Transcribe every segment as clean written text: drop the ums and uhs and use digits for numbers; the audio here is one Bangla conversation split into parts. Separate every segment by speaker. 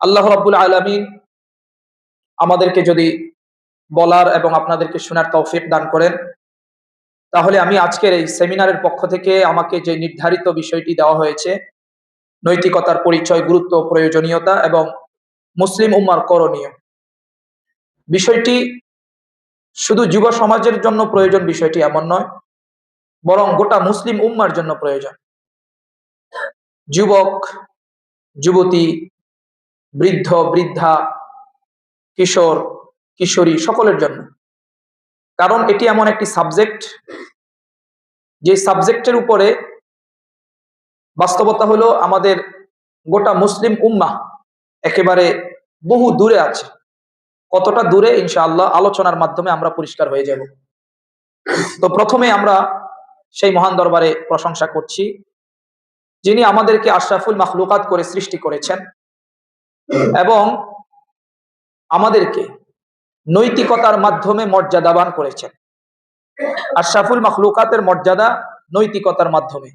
Speaker 1: আল্লাহ রাব্বুল আলামিন আমাদেরকে যদি বলার এবং আপনাদেরকে শোনার তৌফিক দান করেন, তাহলে আমি আজকের এই সেমিনারের পক্ষ থেকে আমাকে যে নির্ধারিত বিষয়টি দেওয়া হয়েছে, নৈতিকতার পরিচয়, গুরুত্ব, প্রয়োজনীয়তা এবং মুসলিম উম্মার করণীয়, বিষয়টি শুধু যুব সমাজের জন্য প্রয়োজন বিষয়টি এমন নয়, বরং গোটা মুসলিম উম্মার জন্য প্রয়োজন। যুবক, যুবতী, বৃদ্ধ, বৃদ্ধা, কিশোর, কিশোরী সকলের জন্য। কারণ এটি এমন একটি সাবজেক্ট, যে সাবজেক্টের উপরে বাস্তবতা হলো আমাদের গোটা মুসলিম উম্মাহ একেবারে বহু দূরে আছে। কতটা দূরে ইনশাআল্লাহ আলোচনার মাধ্যমে আমরা পরিষ্কার হয়ে যাব। তো প্রথমে আমরা সেই মহান দরবারে প্রশংসা করছি, যিনি আমাদেরকে আশরাফুল মাখলুকাত করে সৃষ্টি করেছেন এবং আমাদেরকে নৈতিকতার মাধ্যমে মর্যাদাবান করেছেন। আশরাফুল মাখলুকাতের মর্যাদা নৈতিকতার মাধ্যমে।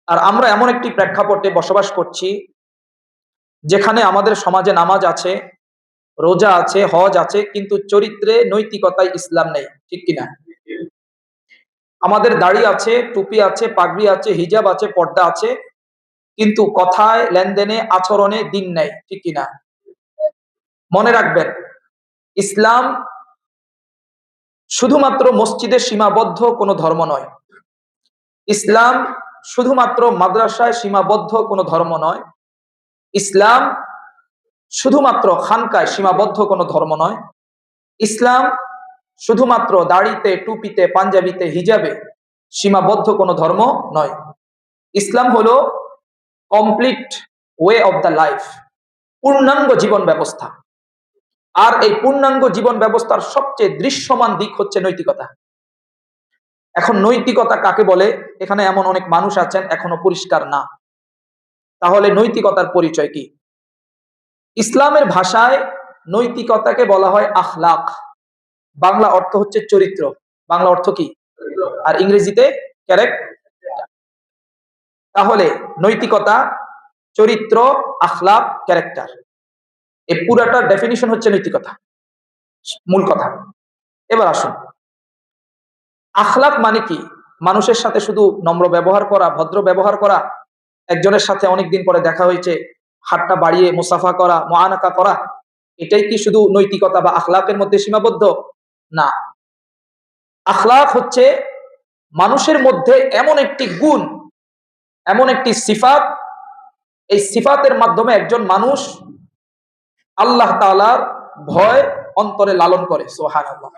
Speaker 1: আর আমরা এমন একটি প্রেক্ষাপটে বসবাস করছি যেখানে আমাদের সমাজে নামাজ আছে, রোজা আছে, হজ আছে, কিন্তু চরিত্রে নৈতিকতায় ইসলাম নেই, ঠিক কিনা? আমাদের দাড়ি আছে, টুপি আছে, পাগড়ি আছে, হিজাব আছে, পর্দা আছে, কিন্তু কথায়, লেনদেনে, আচরণে দিন নেই, ঠিক কিনা? মনে রাখবেন, ইসলাম শুধুমাত্র মসজিদে সীমাবদ্ধ কোনো ধর্ম নয়। ইসলাম শুধুমাত্র মাদ্রাসায় সীমাবদ্ধ কোনো ধর্ম নয়। ইসলাম শুধুমাত্র খানকায় সীমাবদ্ধ কোনো ধর্ম নয়। ইসলাম শুধুমাত্র দাড়িতে, টুপিতে, পাঞ্জাবিতে, হিজাবে সীমাবদ্ধ কোনো ধর্ম নয়। ইসলাম হলো complete way of the life, পূর্ণাঙ্গ জীবন ব্যবস্থা। আর এই পূর্ণাঙ্গ জীবন ব্যবস্থার সবচেয়ে দৃশ্যমান দিক হচ্ছে নৈতিকতা। এখন নৈতিকতা কাকে বলে, এখানে এমন অনেক মানুষ আছেন এখনো পরিষ্কার না। তাহলে নৈতিকতার পরিচয় কি? ইসলামের ভাষায় নৈতিকতাকে বলা হয় আখলাক। বাংলা অর্থ হচ্ছে চরিত্র। বাংলা অর্থ কি? আর ইংরেজিতে ক্যারেক্টার। তাহলে নৈতিকতা, চরিত্র, আখলাক, ক্যারেক্টার, এই পুরাটা ডেফিনিশন হচ্ছে নৈতিকতা, মূল কথা। এবার আসুন, আখলাক মানে কি? মানুষের সাথে শুধু নম্র ব্যবহার করা, ভদ্র ব্যবহার করা, একজনের সাথে অনেকদিন পরে দেখা হয়েছে হাতটা বাড়িয়ে মুসাফা করা, মুআনাকা করা, এটাই কি শুধু নৈতিকতা বা আখলাকের মধ্যে সীমাবদ্ধ? না। আখলাক হচ্ছে মানুষের মধ্যে এমন একটি গুণ, এমন একটি সিফাত, এই সিফাতের মাধ্যমে একজন মানুষ আল্লাহ তাআলার ভয় অন্তরে লালন করে। সুবহানাল্লাহ।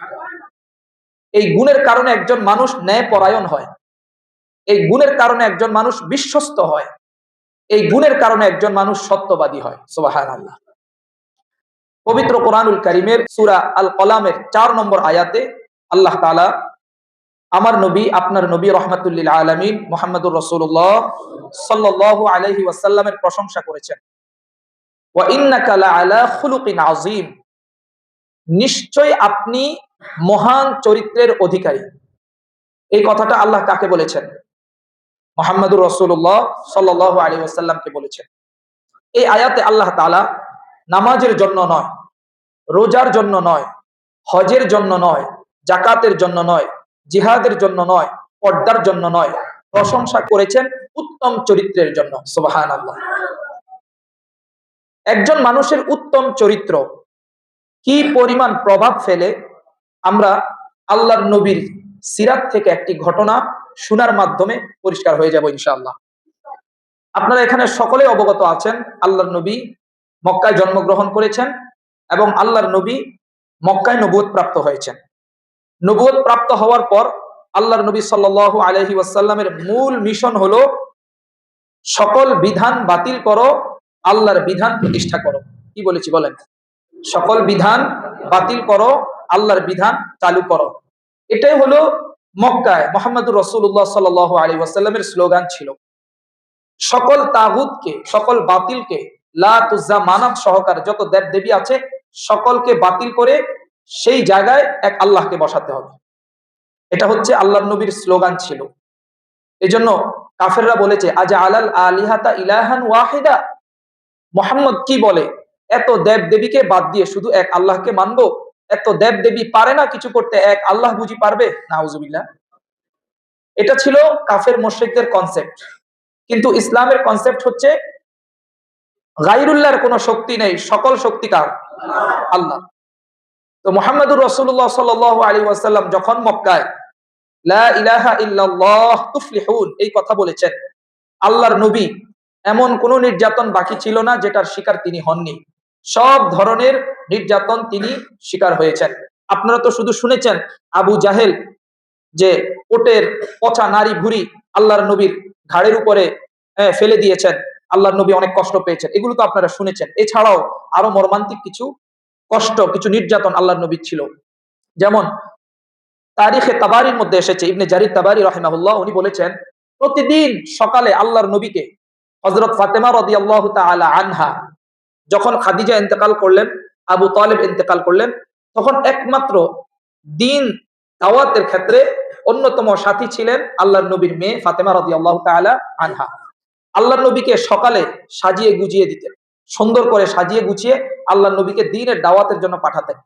Speaker 1: এই গুণের কারণে একজন মানুষ ন্যায়পরায়ণ হয়। এই গুণের কারণে একজন মানুষ বিশ্বস্ত হয়। এই গুণের কারণে একজন মানুষ সত্যবাদী হয়। সুবহানাল্লাহ। পবিত্র কোরআনুল কারীমের সূরা আল কলামের 4 নম্বর আয়াতে আল্লাহ তাআলা আমার নবী, আপনার নবী রাহমাতুল লিল আলামিন মুহাম্মদুর রাসূলুল্লাহ সাল্লাল্লাহু আলাইহি ওয়াসাল্লামের প্রশংসা করেছেন। ওয়া ইন্নাকা লাআলা খুলুকিন আযীম, নিশ্চয় আপনি মহান চরিত্রের অধিকারী। এই কথাটা আল্লাহ কাকে বলেছেন? মুহাম্মদুর রাসূলুল্লাহ সাল্লাল্লাহু আলাইহি ওয়াসাল্লামকে বলেছেন। এই আয়াতে আল্লাহ তাআলা নামাজের জন্য নয়, রোজার জন্য নয়, হজের জন্য নয়, যাকাতের জন্য নয়, জিহাদের জন্য নয়, পর্দার জন্য নয়, প্রশংসা করেছেন উত্তম চরিত্রের জন্য। সুবহানাল্লাহ। একজন মানুষের উত্তম চরিত্র কি পরিমাণ প্রভাব ফেলে আমরা আল্লাহর নবীর সিরাত থেকে একটি ঘটনা শোনার মাধ্যমে পরিষ্কার হয়ে যাব ইনশাআল্লাহ। আপনারা এখানে সকলে অবগত আছেন, আল্লাহর নবী মক্কায় জন্মগ্রহণ করেছেন এবং আল্লাহর নবী মক্কায় নবুয়ত প্রাপ্ত হয়েছেন। নবুয়ত প্রাপ্ত হওয়ার পর আল্লাহর নবী সাল্লাল্লাহু আলাইহি ওয়াসাল্লামের মূল মিশন হলো সকল বিধান বাতিল করো, আল্লাহর বিধান প্রতিষ্ঠা করো। কি বলেছি বলেন? সকল বিধান বাতিল করো, আল্লাহর বিধান চালু করো। এটাই হলো মক্কায় মুহাম্মদুর রাসূলুল্লাহ সাল্লাল্লাহু আলাইহি ওয়াসাল্লামের স্লোগান ছিল। সকল তাগুতকে, সকল বাতিলকে, লাত উজ্জা মানাত সহকারে যত দেব দেবী আছে সকলকে বাতিল করে সেই জায়গায় এক আল্লাহকে বসাতে হবে। এটা হচ্ছে আল্লাহর নবীর স্লোগান ছিল। এজন্য কাফেররা বলেছে আজা আলাল আলিহাতা ইলাহান ওয়াহিদা, মোহাম্মদ কি বলে, এত দেব দেবীকে বাদ দিয়ে শুধু এক আল্লাহকে মানবো? এত দেব দেবী পারে না কিছু করতে, এক আল্লাহ বুঝি পারবে? নাউজুবিল্লাহ। এটা ছিল কাফের মুশরিকদের কনসেপ্ট। কিন্তু ইসলামের কনসেপ্ট হচ্ছে গায়রুল্লাহর কোনো শক্তি নেই, সকল শক্তি কার? আল্লাহ। তো মুহাম্মদুর রাসূলুল্লাহ সাল্লাল্লাহু আলাইহি ওয়াসাল্লাম যখন মক্কায় লা ইলাহা ইল্লাল্লাহ তুফলিহুন এই কথা বলেছেন, আল্লাহর নবী এমন কোন নির্যাতন বাকি ছিল না যেটার শিকার তিনি হননি। সব ধরনের নির্যাতন তিনি শিকার হয়েছেন। আপনারা তো শুধু শুনেছেন আবু জাহেল যে ওটের পচা নারী ভুঁড়ি আল্লাহর নবীর ঘাড়ের উপরে ফেলে দিয়েছেন, আল্লাহর নবী অনেক কষ্ট পেয়েছেন, এগুলো তো আপনারা শুনেছেন। এছাড়াও আরো মর্মান্তিক কিছু কষ্ট, কিছু নির্যাতন আল্লাহর নবীর ছিল। যেমন তারিখে তাবারির মধ্যে এসেছে, ইবনে জারির তাবারি রাহিমাহুল্লাহ উনি বলেছেন, প্রতিদিন সকালে আল্লাহর নবীকে হযরত ফাতেমা রাদিয়াল্লাহু তাআলা আনহা যখন খাদিজা ইন্তেকাল করলেন, আবু তালেব ইন্তেকাল করলেন, তখন একমাত্র দিন দাওয়াতের ক্ষেত্রে অন্যতম সাথী ছিলেন আল্লাহর নবীর মেয়ে ফাতেমা রাদিয়াল্লাহু তাআলা আনহা। আল্লাহর নবীকে সকালে সাজিয়ে গুজিয়ে দিতেন, সুন্দর করে সাজিয়ে গুছিয়ে আল্লাহর নবীকে দ্বীনের দাওয়াতের জন্য পাঠাতেন।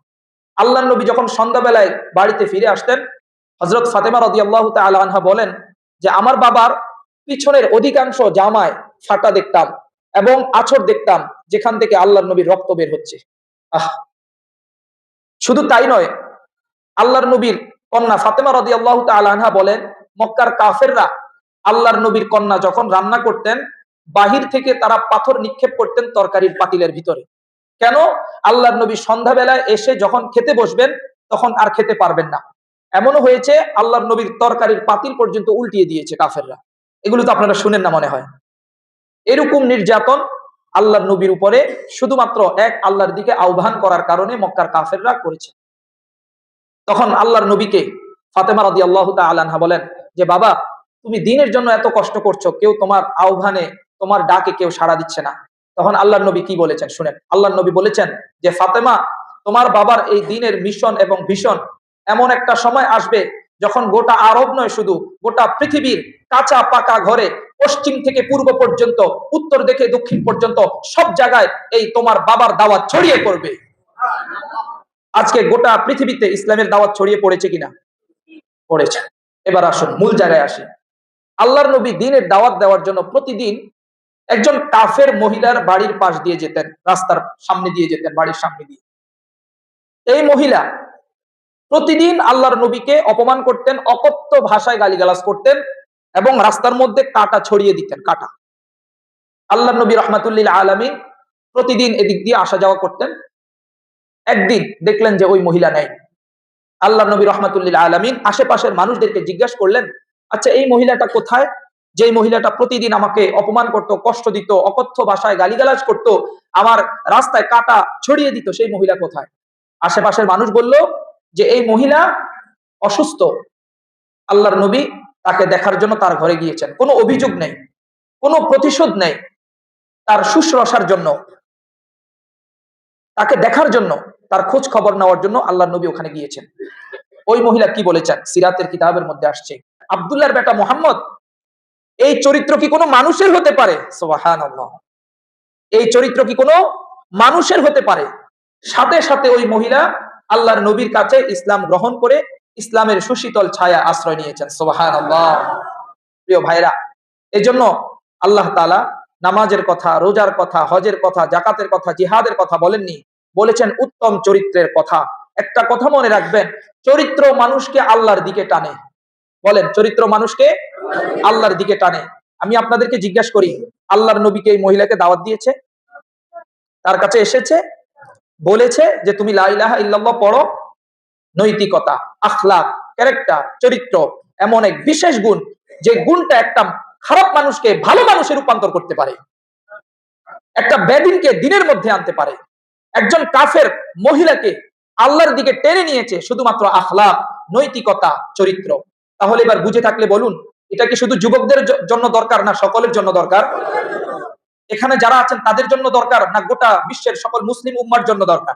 Speaker 1: আল্লাহর নবী যখন সন্ধ্যাবেলায় বাড়িতে ফিরে আসতেন, হযরত ফাতেমা রাদিয়াল্লাহু তাআলা আনহা বলেন যে আমার বাবার পিছনের অধিকাংশ জামায় ফাটা দেখতাম এবং আঁচড় দেখতাম যেখান থেকে আল্লাহর নবীর রক্ত বের হচ্ছে। আহ, শুধু তাই নয়, আল্লাহর নবীর কন্যা ফাতেমা রাদিয়াল্লাহু তাআলা আনহা বলেন, মক্কার কাফেররা আল্লাহর নবীর কন্যা যখন রান্না করতেন, বাহির থেকে তারা পাথর নিক্ষেপ করতেন তরকারির পাতিলের ভিতরে। কেন? আল্লাহর নবী সন্ধ্যাবেলায় এসে যখন খেতে বসবেন তখন আর খেতে পারবেন না। এমনও হয়েছে আল্লাহর নবীর তরকারির পাতিল পর্যন্ত উল্টিয়ে দিয়েছে কাফেররা। এগুলো তো আপনারা শুনেন না মনে হয়। এরকম নির্যাতন আল্লাহর নবীর উপরে শুধুমাত্র এক আল্লাহর দিকে আহ্বান করার কারণে মক্কার কাফেররা করেছে। তখন আল্লাহর নবীকে ফাতেমা রাদিয়াল্লাহু তাআলা আনহা বলেন যে বাবা, তুমি দ্বীনের জন্য এত কষ্ট করছো, কেউ তোমার আহ্বানে, তোমার ডাকে কেউ সাড়া দিচ্ছে না। তখন আল্লাহর নবী কি বলেছেন শুনেন। আল্লাহর নবী বলেছেন যে ফাতেমা, তোমার বাবার এই দ্বীনের মিশন এবং ভিশন এমন একটা সময় আসবে যখন গোটা আরব নয়, শুধু গোটা পৃথিবীর কাঁচা পাকা ঘরে পশ্চিম থেকে পূর্ব পর্যন্ত, উত্তর থেকে দক্ষিণ পর্যন্ত সব জায়গায় এই তোমার বাবার দাওয়াত ছড়িয়ে পড়বে। আজকে গোটা পৃথিবীতে ইসলামের দাওয়াত ছড়িয়ে পড়েছে কিনা? পড়েছে। এবার আসুন মূল জায়গায় আসি। আল্লাহর নবী দ্বীনের দাওয়াত দেওয়ার জন্য প্রতিদিন একজন কাফের মহিলার বাড়ির পাশ দিয়ে যেতেন, রাস্তার সামনে দিয়ে যেতেন, বাড়ির সামনে দিয়ে। এই মহিলা প্রতিদিন আল্লাহর নবীকে অপমান করতেন, অকথ্য ভাষায় গালিগালাজ করতেন এবং রাস্তার মধ্যে কাঁটা ছড়িয়ে দিতেন, কাঁটা। আল্লাহর নবী রাহমাতুল্লিল আলামিন প্রতিদিন এদিক দিয়ে আসা যাওয়া করতেন। একদিন দেখলেন যে ওই মহিলা নেই। আল্লাহর নবী রাহমাতুল্লিল আলামিন আশেপাশের মানুষদেরকে জিজ্ঞাসা করলেন, আচ্ছা এই মহিলাটা কোথায়? যে মহিলাটা প্রতিদিন আমাকে অপমান করত, কষ্ট দিত, অকথ্য ভাষায় গালিগালাজ করত, আমার রাস্তায় কাঁটা ছড়িয়ে দিত, সেই মহিলা কোথায়? আশেপাশের মানুষ বলল যে এই মহিলা অসুস্থ, আল্লাহর নবী তাকে দেখার জন্য তার ঘরে গিয়েছেন। কোনো অভিযোগ নেই, কোনো প্রতিশোধ নেই, তার শুশ্রূষার জন্য, তাকে দেখার জন্য, তার খোঁজ খবর নেওয়ার জন্য আল্লাহর নবী ওখানে গিয়েছেন। ওই মহিলা কি বলেছেন? সিরাতের কিতাবের মধ্যে আসছে, আব্দুল্লাহর বেটা মুহাম্মদ, এই চরিত্র কি কোনো মানুষের হতে পারে? সুবহানাল্লাহ। এই চরিত্র কি কোনো মানুষের হতে পারে? সাথে সাথে ওই মহিলা আল্লাহর নবীর কাছে ইসলাম গ্রহণ করে ইসলামের সুশীতল ছায়া আশ্রয় নিয়েছেন। সুবহানাল্লাহ। প্রিয় ভাইরা, এজন্য আল্লাহ তাআলা নামাজের কথা, রোজার কথা, হজের কথা, যাকাতের কথা, জিহাদের কথা বলেননি, বলেছেন উত্তম চরিত্রের কথা। একটা কথা মনে রাখবেন, চরিত্র মানুষকে আল্লাহর দিকে টানে। বলেন, চরিত্র মানুষকে আল্লাহর দিকে টানে। আমি আপনাদেরকে জিজ্ঞাসা করি, আল্লাহর নবীকে এই মহিলাকে দাওয়াত দিয়েছে, তার কাছে এসেছে, বলেছে যে তুমি লা ইলাহা ইল্লাল্লাহ পড়ো। নৈতিকতা, আখলাক, ক্যারেক্টার, চরিত্র এমন এক বিশেষ গুণ, যে গুণটা একটা খারাপ মানুষকে ভালো মানুষে রূপান্তর করতে পারে, একটা বেদিনকে দ্বীনের মধ্যে আনতে পারে। একজন কাফের মহিলাকে আল্লাহর দিকে টেনে নিয়েছে শুধুমাত্র আখলাক, নৈতিকতা, চরিত্র। তাহলে এবার বুঝে থাকলে বলুন, এটা কি শুধু যুবকদের জন্য দরকার, না সকলের জন্য দরকার? এখানে যারা আছেন তাদের জন্য দরকার, না গোটা বিশ্বের সকল মুসলিম উম্মার জন্য দরকার?